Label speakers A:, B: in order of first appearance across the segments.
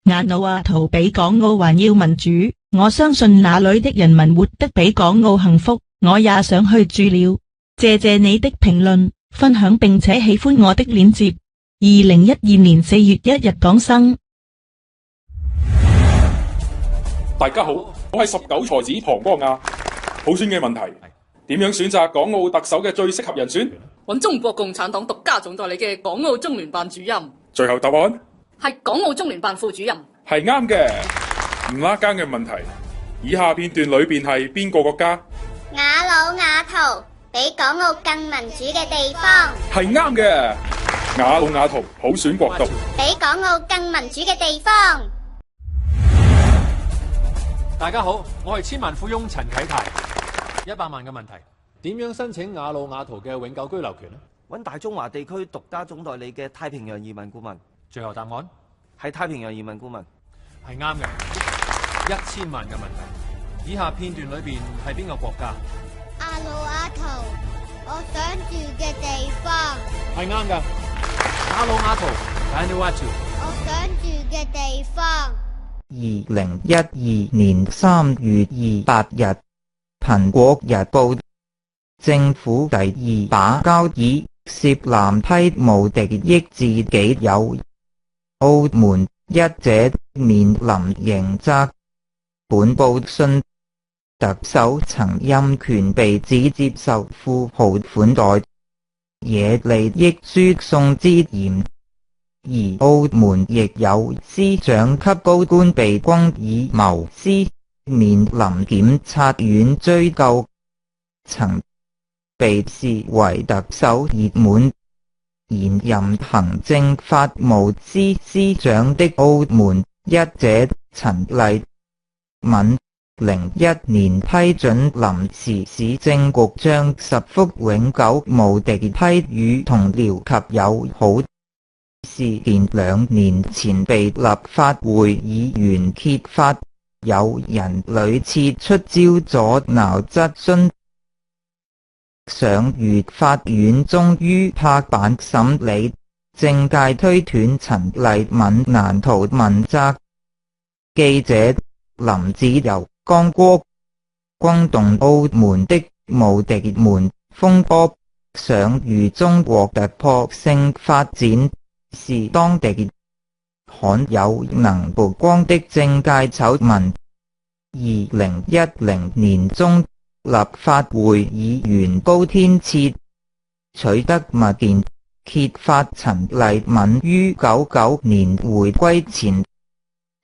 A: 瓦努阿圖比港澳還要民主，我相信那裏的人民活得比港澳幸福，我也想去住了。謝謝你的評論、分享並且喜歡我的鏈接。2012年4月1日港生。
B: 大家好，我係19才子龐光亞。普選嘅問題，點樣選擇港澳特首嘅最適合人選？
C: 揾中國共產黨獨家總代理嘅港澳中聯辦主任。
B: 最後答案
C: 係港澳中聯辦副主任。係
B: 啱嘅。唔拉更嘅問題，以下片段裏邊係邊個國家？
D: 瓦努阿圖，比港澳更民主嘅地方。
B: 係啱嘅。瓦努阿圖普選國度，
D: 比港澳更民主嘅地方。
E: 大家好，我係千萬富翁陳啟泰。100萬嘅問題，點樣申請瓦努阿圖嘅永久居留權呢？
F: 揾大中華地區獨家總代理嘅太平洋移民顧問。
E: 最後答案
F: 係太平洋移民顧問。
E: 係啱嘅。1000萬嘅問題，以下片段裏邊係邊個國家？
D: 瓦努阿圖，我想住嘅地方。
E: 係啱嘅。瓦努阿圖 Vanuatu
D: 我想住嘅地方。
G: 2012年3月28日，蘋果日報，政府第2把交椅，涉藍批無敵益自己友。澳門一姐面臨刑責。本報訊，特首曾蔭權被指接受富豪款待，惹利益輸送之嫌。而澳門亦有司長級高官被光以謀私，面臨檢察院追究，曾被視為特首熱門。現任行政法務司司長的澳門一姐陳麗敏，01年批准臨時市政局將10幅永久無敵批予同僚及友好。事件2年前被立法會議員揭發，有人屢次出招阻撓質詢。上月法院終於拍板審理，政界推斷陳麗敏難逃問責。記者林子由江國轟動澳門的無敵門風波，上月中獲突破性發展，是當地罕有能曝光的政界醜聞。2010年中，立法會議員高天賜取得物件，揭發陳麗敏於99年回歸前，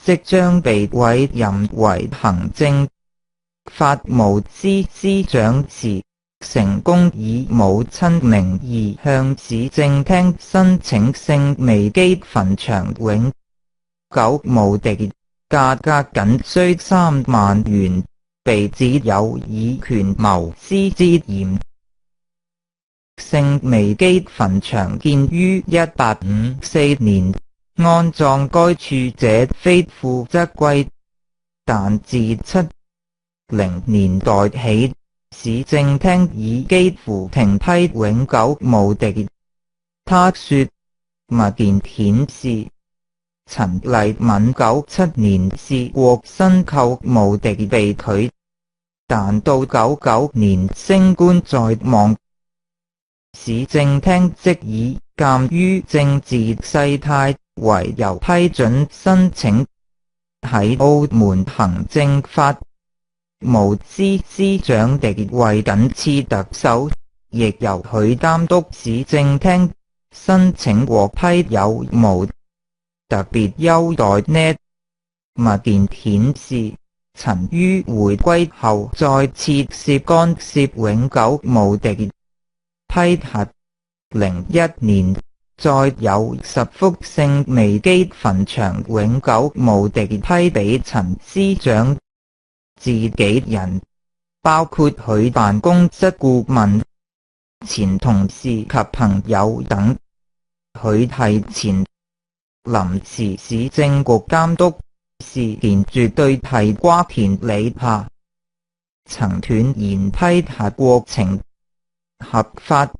G: 即將被委任為行政法務司司長時，成功以母親名義向市政廳申請聖薇基墳場永久無敵，價格僅需3萬元，被指有以權謀私之嫌。聖薇基墳場建於1854年，安葬該處者非富則貴，但自70年代起，市政廳已幾乎停批永久無敵。他說，物件顯示陳麗敏97年試過申購無敵被拒，但到99年升官在望，市政廳即以鑑於政治勢態為由批准申請。喺澳門行政法務司司長地位僅次特首，亦由佢監督市政廳，申請獲批有無特別優待呢？物件顯示，陳於回歸後再次涉干涉永久無敵批核。01年，再有10幅聖薇基墳場永久無敵批俾陳司長自己人，包括佢辦公室顧問、前同事及朋友等。佢係前臨時市政局監督，事件絕對係瓜田李下，曾斷言批核過程合法。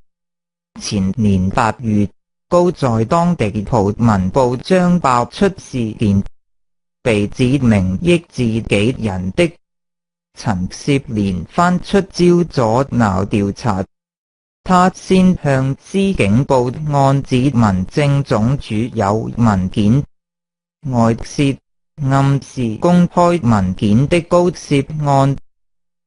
G: 前年8月，高在當地葡文報章爆出事件，被指名益自己人的，曾涉連番出招阻撓調查。他先向司警報案指民政總署有文件外泄，暗示公開文件的高涉案。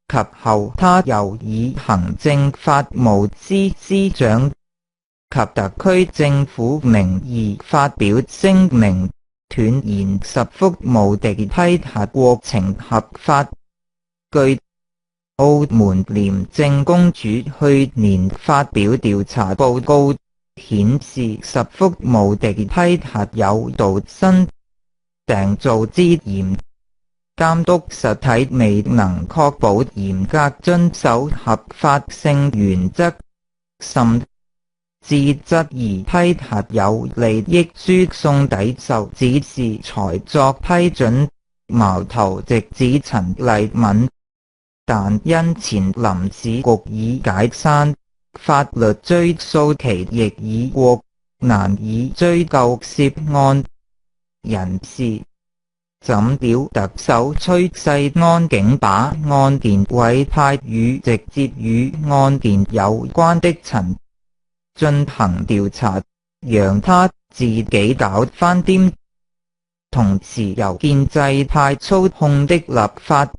G: 及後他又以行政法務司司長及特區政府名義發表聲明，斷言10幅無敵批核過程合法。據澳門廉政公署去年發表調查報告顯示，10幅無敵批核有度身訂造之嫌，監督實體未能確保嚴格遵守合法性原則，甚至質疑批核有利益輸送抵受指示才作批准。矛頭直指陳麗敏，但因前臨時局已解散，法律追訴期亦已過，難以追究涉案人士。怎料特首崔世安竟把案件委派予直接與案件有關的陳進行調查，讓他自己搞翻掂。同時由建制派操控的立法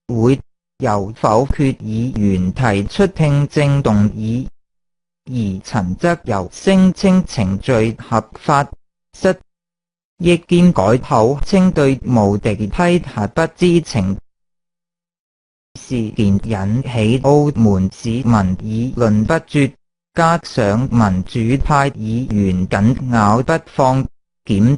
G: 會又否決議員提出聽證動議，而陳則又聲稱程序合法，失憶兼改口稱對無敵批核不知情。事件引起澳門市民議論不絕，加上民主派議員緊咬不放，檢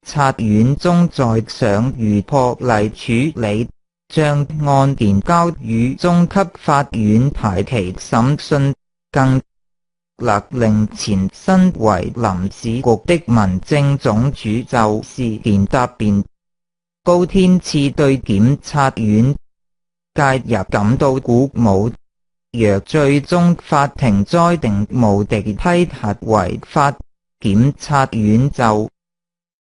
G: 察院中再想如破例處理，將案件交予中級法院排期審訊，更勒令前身為臨時局的民政總署就事件答辯。高天賜對檢察院介入感到鼓舞，若最終法庭裁定無敵批核違法，檢察院就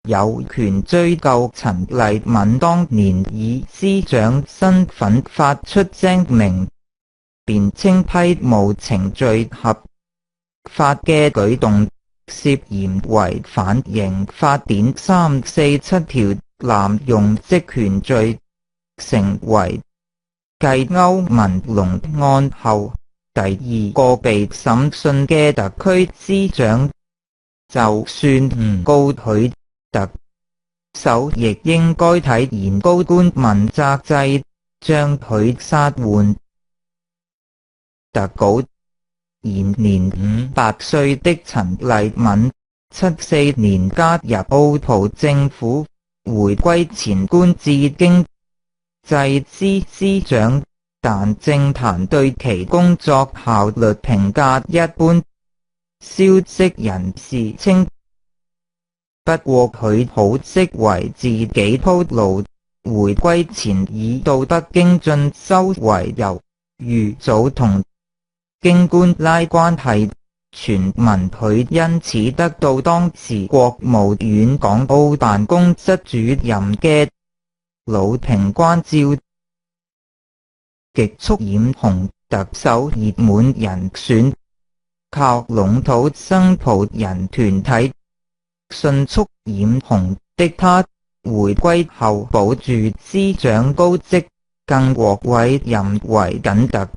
G: 有權追究陳麗敏當年以司長身份發出聲明，辯稱批務程序合法嘅舉動涉嫌違反刑法典347條濫用職權罪，成為繼歐文龍案後第二個被審訊嘅特區司長。就算唔告佢，特首亦應該體現高官問責制，將佢殺換。特稿。現年58歲的陳麗敏，74年加入澳葡政府，回歸前官至經濟司司長，但政壇對其工作效率評價一般。消息人士稱，不過佢好識為自己鋪路，回歸前以到北京進修為由，預早同京官拉關係，傳聞佢因此得到當時國務院港澳辦公室主任嘅魯平關照。極速染紅特首熱門人選，靠籠土生葡人團體迅速染紅的他，回歸後保住司長高職，更獲委任為僅特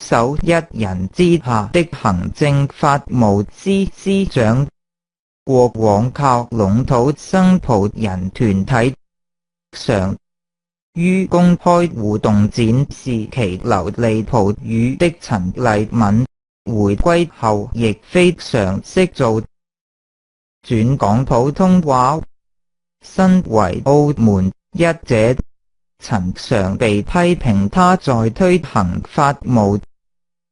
G: 首一人之下的行政法務司司長。過往靠籠土生葡人團體常於公開互動展示其流利葡語的陳麗敏，回歸後亦非常識做轉講普通話。身為澳門一姐，陳常被批評他在推行法務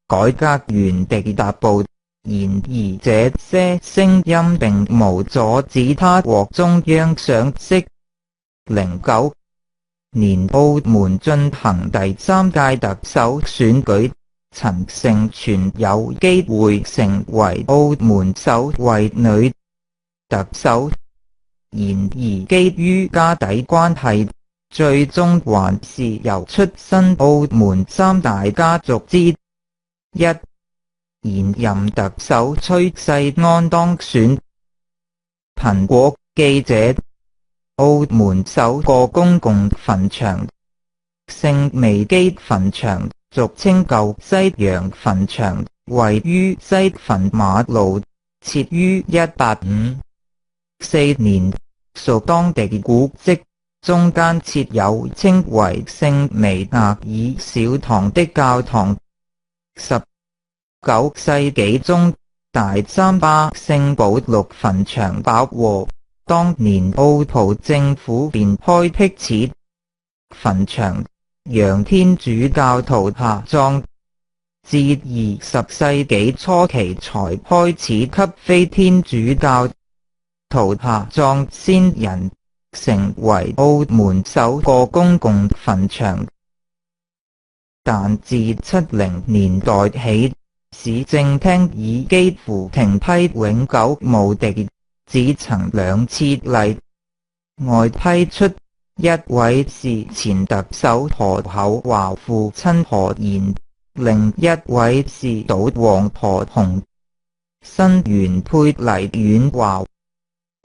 G: 改革原地踏步，然而這些聲音並無阻止他獲中央賞識。09年澳門進行第3屆特首選舉，陳盛全有機會成為澳門首位女特首。然而基於家底關係，最終還是由出身澳門三大家族之一，現任特首崔世安當選。蘋果記者，澳門首個公共墳場聖薇基墳場，俗稱舊西洋墳場，位於西墳馬路，設於1854年，屬當地古蹟。中間設有稱為聖薇額爾小堂的教堂。19世紀中，大三巴聖保祿墳場飽和，當年澳葡政府便開闢此墳場，讓天主教徒下葬。至20世紀初期才開始給非天主教徒下葬先人，成為澳門首個公共墳場。但自70年代起，市政廳已幾乎停批永久墓地，只曾2次例外批出，一位是前特首何厚鏵父親何賢，另一位是賭王何鴻。新原配黎婉華。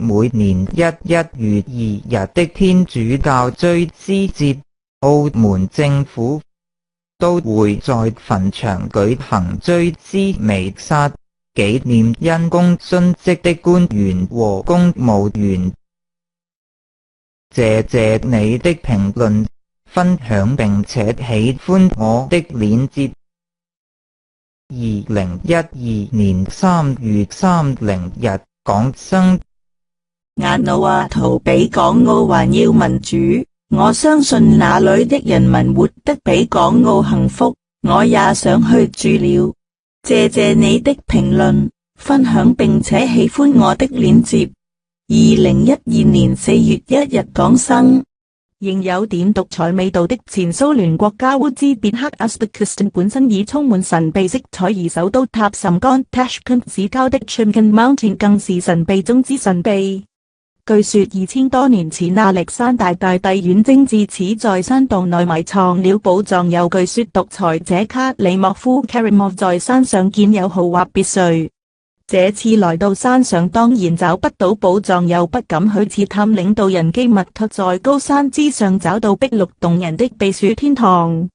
G: 每年11月2日的天主教追思節，澳門政府都會在墳場舉行追思彌撒，紀念因公殉職的官員和公務員。謝謝你的評論、分享並且喜歡我的鏈接。2012年3月30日，港生。
A: 瓦努阿圖比港澳還要民主，我相信那裏的人民活得比港澳幸福，我也想去住了。謝謝你的評論、分享並且喜歡我的鏈接。2012年4月1日，港生。仍有點獨裁味道的前蘇聯國家烏茲別克烏茲別克斯坦本身已充滿神秘色彩，而首都塔什干 Tashkent 市郊的 Chimkent Mountain 更是神秘中之神秘。據說2000多年前亞歷山大大帝遠征至此，在山洞內埋藏了寶藏。又據說獨裁者卡里莫夫 Karimov 在山上建有豪華別墅。這次來到山上，當然找不到寶藏，又不敢去刺探領導人機密，卻在高山之上找到碧綠動人的避暑天堂。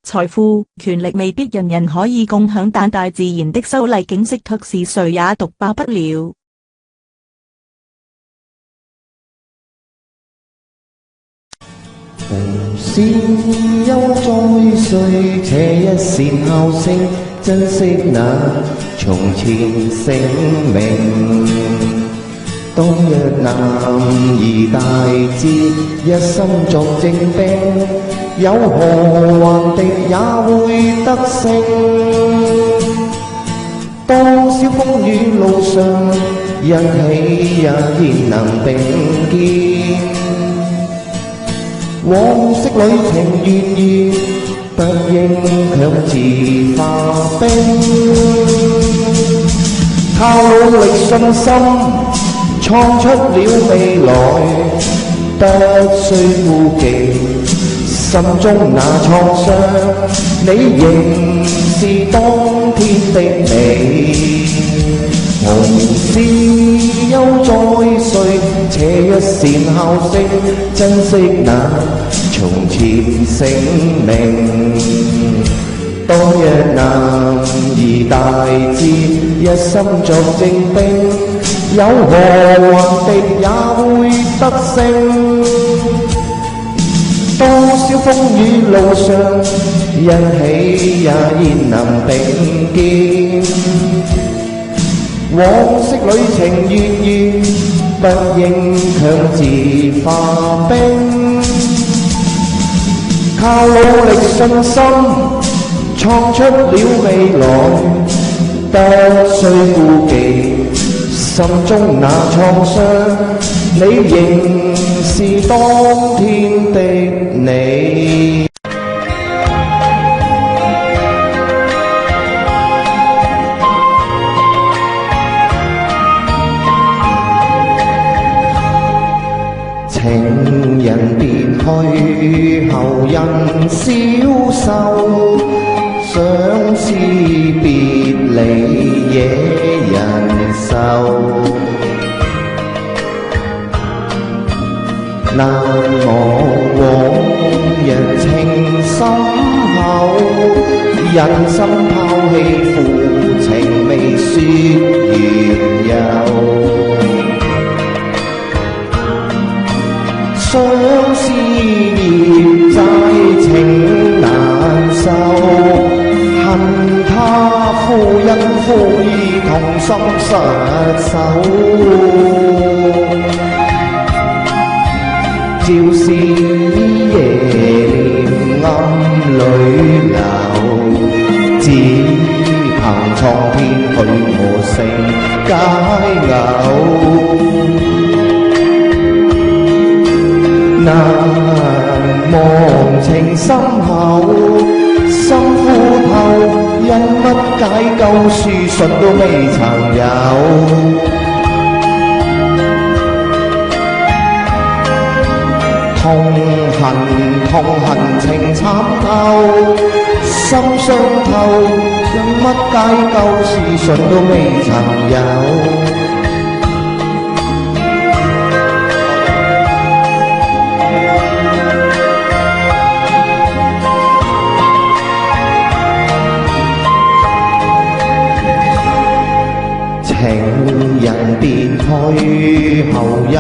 A: 財富、權力未必人人可以共享，但大自然的秀麗景色卻是誰也獨霸不了。
H: 紅線休再睡，且一線後聲，珍惜那從前姓名。當日男兒大志，一心作精兵，有何患敵也會得勝。多少風雨路上，一起也焉能並肩。往昔裏情願意，不應強自化冰。靠努力信心，創出了未來，不需顧忌心中那創傷，你仍是當天的你。紅絲休再睡，且一線後聲，珍惜那從前姓名。當日男兒大志，一心作精兵，有何患敵也會得勝。多少風雨路上，一起也焉能並肩。往昔裏情願意，不應強自化冰。靠努力信心，創出了未來，不需顧忌心中那創傷，你仍是當天的你。人別去後人消瘦，相思別離惹人愁。難忘往日情深厚，人心拋棄負情未說緣由。相思孽債情難受，恨他負恩負義同心實守。照是夜念暗裏流，只憑蒼天許我成佳偶。難忘情深厚，心枯透，因乜解救書信都未曾有。痛恨情慘透，心傷透，因乜解救書信都未曾有。情人別去後人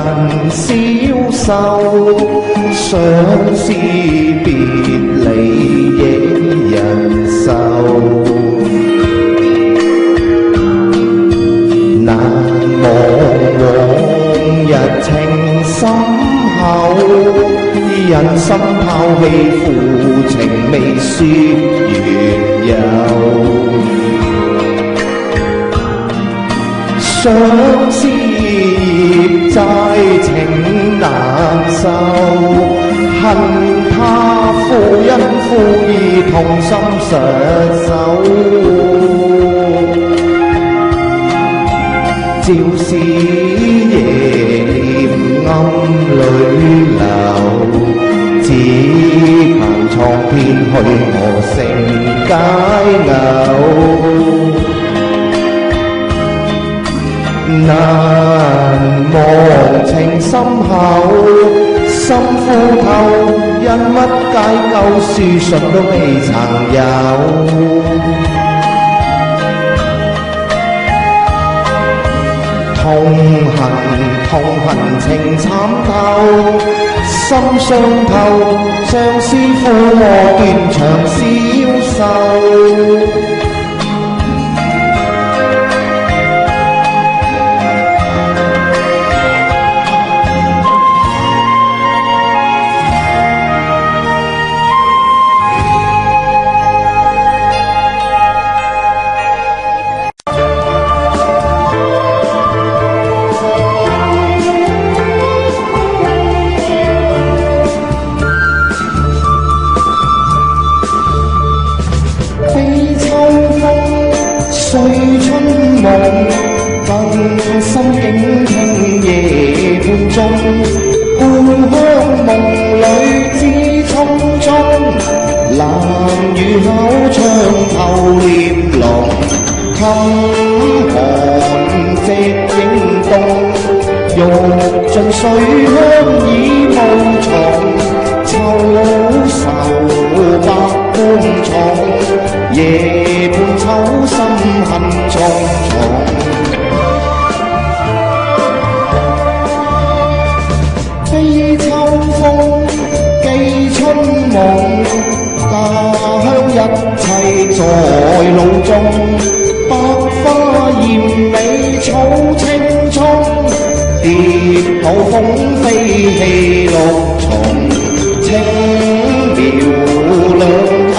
H: 消瘦，相思別離惹人愁。難忘往日情深厚，人心拋棄負情未說緣由。相思孽債情難受，恨他負恩負義同心實守。照是夜念暗裏流，只憑蒼天許我成佳偶。難忘情深厚，心枯透，因乜解救書信都未曾有。痛恨情慘透，心傷透，相思負我斷腸消瘦。歲春夢，更深境聽夜半鐘，故鄉夢裏知匆匆，冷雨口窗透簾籠，衾寒夕影動，欲盡水鄉已無從，秋愁百般重，夜半秋心恨重重。悲秋風，寄春夢，家鄉一切在路中，百花艷美草青葱，蝶抱風飛戲綠蟲，青苗兩溝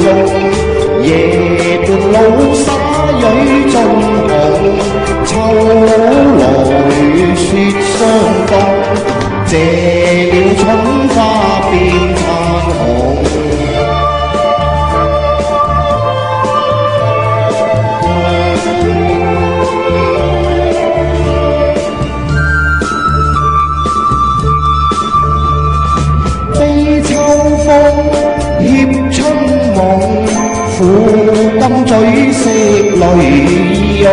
H: 中，夜半老沙蕊中紅，秋來雪霜凍，謝了春花變殘紅。協春夢，負金嘴色淚湧。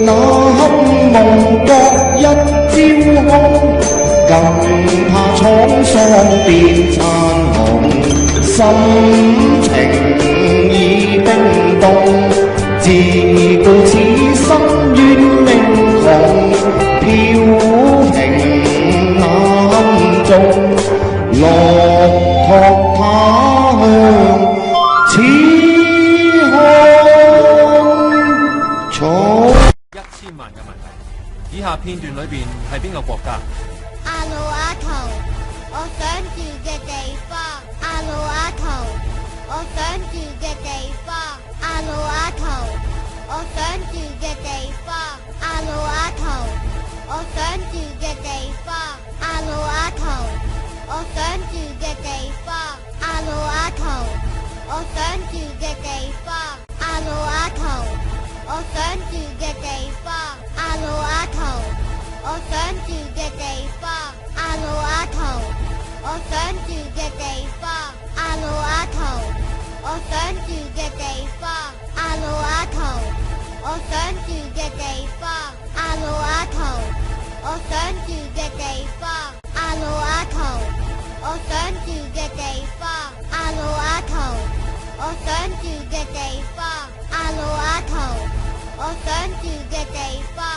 H: 那刻夢覺一朝空，更怕滄桑變殘紅。心情已冰凍，自顧此生願命窮，飄萍眼中落託他鄉，此鄉草。
E: 1000萬嘅問題，以下片段裏邊係邊個國家？
D: 阿魯阿圖，我想住嘅地方。阿魯阿圖，我想住嘅地方。阿魯阿圖，我想住嘅地方。阿魯阿圖，我想住嘅地方。阿魯阿圖，我想住嘅地方。阿魯阿圖，我想住嘅地方。阿魯阿圖，我想住嘅地方。阿魯阿圖，我想住嘅地方。阿魯阿圖，我想住嘅地方。阿魯阿圖，我想住嘅地方。阿魯阿圖，我想住嘅地方。阿魯阿圖，我想住嘅地方。阿魯阿圖，我想住嘅地方。阿魯阿圖，我想住嘅地方。阿魯阿圖，我想住嘅地方。